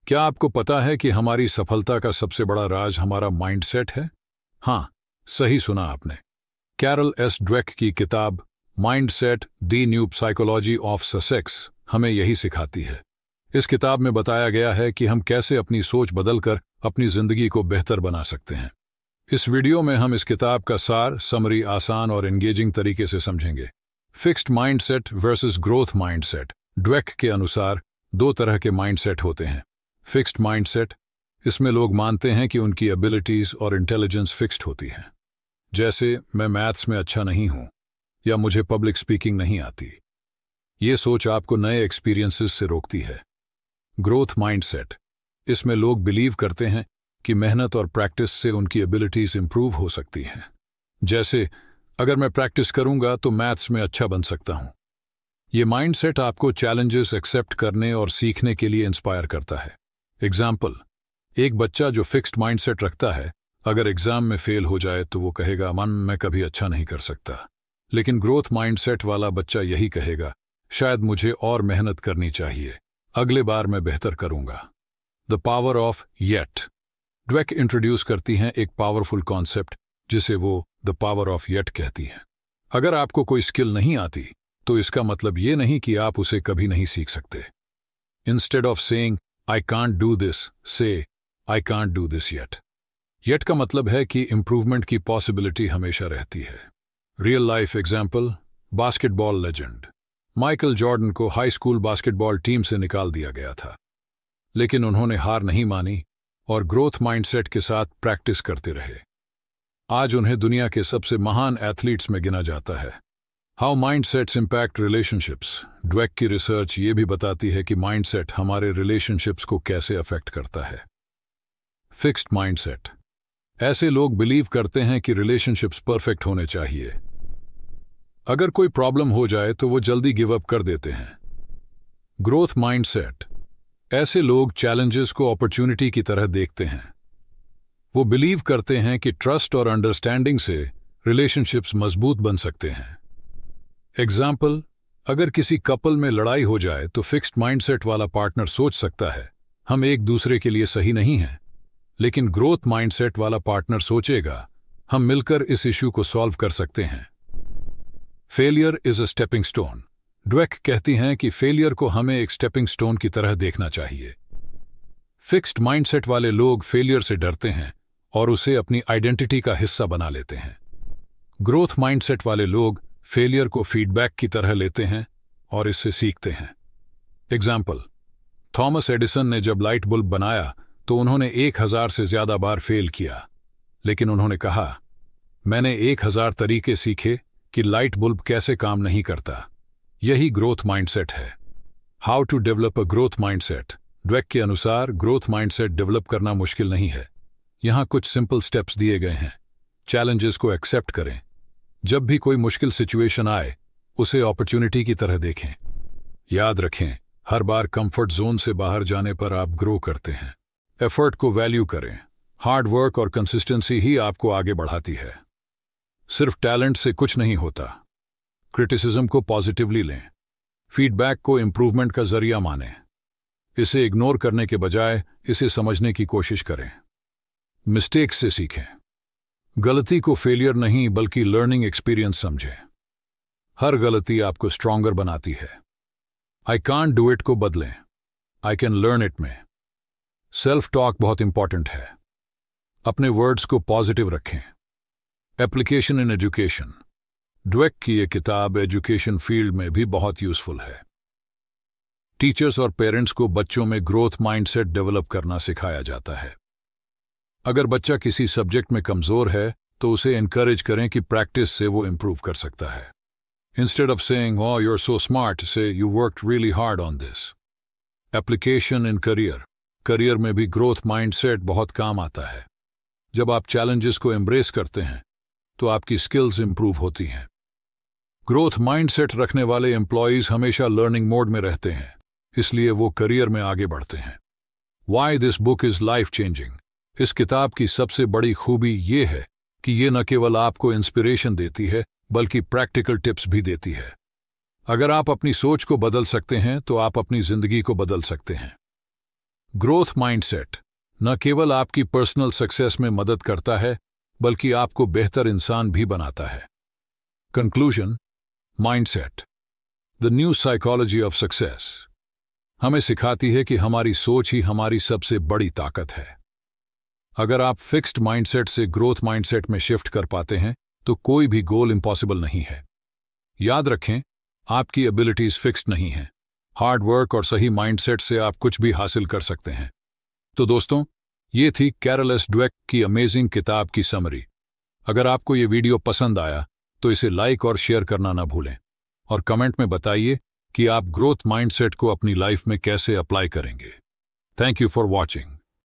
क्या आपको पता है कि हमारी सफलता का सबसे बड़ा राज हमारा माइंडसेट है? हाँ, सही सुना आपने। कैरल एस ड्वेक की किताब mindset the new psychology of success हमें यही सिखाती है। इस किताब में बताया गया है कि हम कैसे अपनी सोच बदलकर अपनी जिंदगी को बेहतर बना सकते हैं। इस वीडियो में हम इस किताब का सार समरी आसान और एंगेजिंग तरीके से समझेंगे। Fixed mindset versus growth mindset. Dweck के अनुसार दो तरह के माइंडसेट होते हैं। फिक्स्ड माइंडसेट, इसमें लोग मानते हैं कि उनकी एबिलिटीज और इंटेलिजेंस फिक्स्ड होती है, जैसे मैं मैथ्स में अच्छा नहीं हूं या मुझे पब्लिक स्पीकिंग नहीं आती। ये सोच आपको नए एक्सपीरियंसेस से रोकती है। ग्रोथ माइंडसेट, इसमें लोग बिलीव करते हैं कि मेहनत और प्रैक्टिस से उनकी एबिलिटीज इंप्रूव हो सकती हैं। जैसे अगर मैं प्रैक्टिस करूंगा तो मैथ्स में अच्छा बन सकता हूं। ये माइंडसेट आपको चैलेंजेस एक्सेप्ट करने और सीखने के लिए इंस्पायर करता है। एग्जाम्पल, एक बच्चा जो फिक्स्ड माइंडसेट रखता है, अगर एग्जाम में फेल हो जाए तो वो कहेगा मैं कभी अच्छा नहीं कर सकता। लेकिन ग्रोथ माइंडसेट वाला बच्चा यही कहेगा, शायद मुझे और मेहनत करनी चाहिए, अगले बार मैं बेहतर करूंगा। The power of yet. Dweck introduce करती हैं एक पावरफुल कॉन्सेप्ट जिसे वो द पावर ऑफ येट कहती हैं। अगर आपको कोई स्किल नहीं आती तो इसका मतलब ये नहीं कि आप उसे कभी नहीं सीख सकते। Instead of saying I can't do this, say I can't do this yet. Yet का मतलब है कि इंप्रूवमेंट की पॉसिबिलिटी हमेशा रहती है। Real life example, basketball legend Michael Jordan को हाई स्कूल बास्केटबॉल टीम से निकाल दिया गया था, लेकिन उन्होंने हार नहीं मानी और ग्रोथ माइंडसेट के साथ प्रैक्टिस करते रहे। आज उन्हें दुनिया के सबसे महान एथलीट्स में गिना जाता है। How mindsets impact relationships. Dweck की रिसर्च ये भी बताती है कि माइंडसेट हमारे रिलेशनशिप्स को कैसे अफेक्ट करता है। फिक्स्ड माइंडसेट, ऐसे लोग बिलीव करते हैं कि रिलेशनशिप्स परफेक्ट होने चाहिए। अगर कोई प्रॉब्लम हो जाए तो वो जल्दी गिव अप कर देते हैं। ग्रोथ माइंडसेट, ऐसे लोग चैलेंजेस को अपॉर्चुनिटी की तरह देखते हैं। वो बिलीव करते हैं कि ट्रस्ट और अंडरस्टैंडिंग से रिलेशनशिप्स मजबूत बन सकते हैं। एग्जाम्पल, अगर किसी कपल में लड़ाई हो जाए तो फिक्स्ड माइंडसेट वाला पार्टनर सोच सकता है हम एक दूसरे के लिए सही नहीं हैं, लेकिन ग्रोथ माइंडसेट वाला पार्टनर सोचेगा हम मिलकर इस इश्यू को सॉल्व कर सकते हैं। Failure is a stepping stone. Dweck कहती हैं कि फेलियर को हमें एक स्टेपिंग स्टोन की तरह देखना चाहिए। फिक्स्ड माइंडसेट वाले लोग फेलियर से डरते हैं और उसे अपनी आइडेंटिटी का हिस्सा बना लेते हैं। ग्रोथ माइंडसेट वाले लोग फेलियर को फीडबैक की तरह लेते हैं और इससे सीखते हैं। एग्जाम्पल, थॉमस एडिसन ने जब लाइट बल्ब बनाया तो उन्होंने 1000 से ज्यादा बार फेल किया, लेकिन उन्होंने कहा मैंने 1000 तरीके सीखे कि लाइट बल्ब कैसे काम नहीं करता। यही ग्रोथ माइंडसेट है। How to develop a growth mindset. Dweck के अनुसार ग्रोथ माइंडसेट डेवलप करना मुश्किल नहीं है। यहां कुछ सिंपल स्टेप्स दिए गए हैं। चैलेंजेस को एक्सेप्ट करें। जब भी कोई मुश्किल सिचुएशन आए उसे अपॉर्चुनिटी की तरह देखें। याद रखें, हर बार कंफर्ट जोन से बाहर जाने पर आप ग्रो करते हैं। एफर्ट को वैल्यू करें। हार्ड वर्क और कंसिस्टेंसी ही आपको आगे बढ़ाती है। सिर्फ टैलेंट से कुछ नहीं होता। क्रिटिसिज्म को पॉजिटिवली लें। फीडबैक को इंप्रूवमेंट का जरिया मानें। इसे इग्नोर करने के बजाय इसे समझने की कोशिश करें। मिस्टेक्स से सीखें। गलती को फेलियर नहीं बल्कि लर्निंग एक्सपीरियंस समझें। हर गलती आपको स्ट्रॉन्गर बनाती है। आई कांट डू इट को बदलें आई कैन लर्न इट में। सेल्फ टॉक बहुत इंपॉर्टेंट है। अपने वर्ड्स को पॉजिटिव रखें। Application in education. ड्वेक की यह किताब एजुकेशन फील्ड में भी बहुत यूजफुल है। टीचर्स और पेरेंट्स को बच्चों में ग्रोथ माइंडसेट डेवलप करना सिखाया जाता है। अगर बच्चा किसी सब्जेक्ट में कमजोर है तो उसे एनकरेज करें कि प्रैक्टिस से वो इंप्रूव कर सकता है। Instead of saying oh you are so smart, say you worked really hard on this. Application in career. Career में भी ग्रोथ माइंडसेट बहुत काम आता है। जब आप चैलेंजेस को एम्ब्रेस करते हैं तो आपकी स्किल्स इंप्रूव होती हैं। ग्रोथ माइंडसेट रखने वाले एम्प्लॉयज हमेशा लर्निंग मोड में रहते हैं, इसलिए वो करियर में आगे बढ़ते हैं। Why this book is life changing. इस किताब की सबसे बड़ी खूबी ये है कि ये न केवल आपको इंस्पिरेशन देती है बल्कि प्रैक्टिकल टिप्स भी देती है। अगर आप अपनी सोच को बदल सकते हैं तो आप अपनी जिंदगी को बदल सकते हैं। ग्रोथ माइंडसेट न केवल आपकी पर्सनल सक्सेस में मदद करता है बल्कि आपको बेहतर इंसान भी बनाता है। Conclusion, mindset the new psychology of success हमें सिखाती है कि हमारी सोच ही हमारी सबसे बड़ी ताकत है। अगर आप फिक्स्ड माइंडसेट से ग्रोथ माइंडसेट में शिफ्ट कर पाते हैं तो कोई भी गोल इम्पॉसिबल नहीं है। याद रखें, आपकी एबिलिटीज फिक्स्ड नहीं हैं। हार्ड वर्क और सही माइंडसेट से आप कुछ भी हासिल कर सकते हैं। तो दोस्तों, ये थी कैरल एस ड्वेक की अमेजिंग किताब की समरी। अगर आपको ये वीडियो पसंद आया तो इसे लाइक और शेयर करना ना भूलें और कमेंट में बताइए कि आप ग्रोथ माइंडसेट को अपनी लाइफ में कैसे अप्लाई करेंगे। Thank you for watching.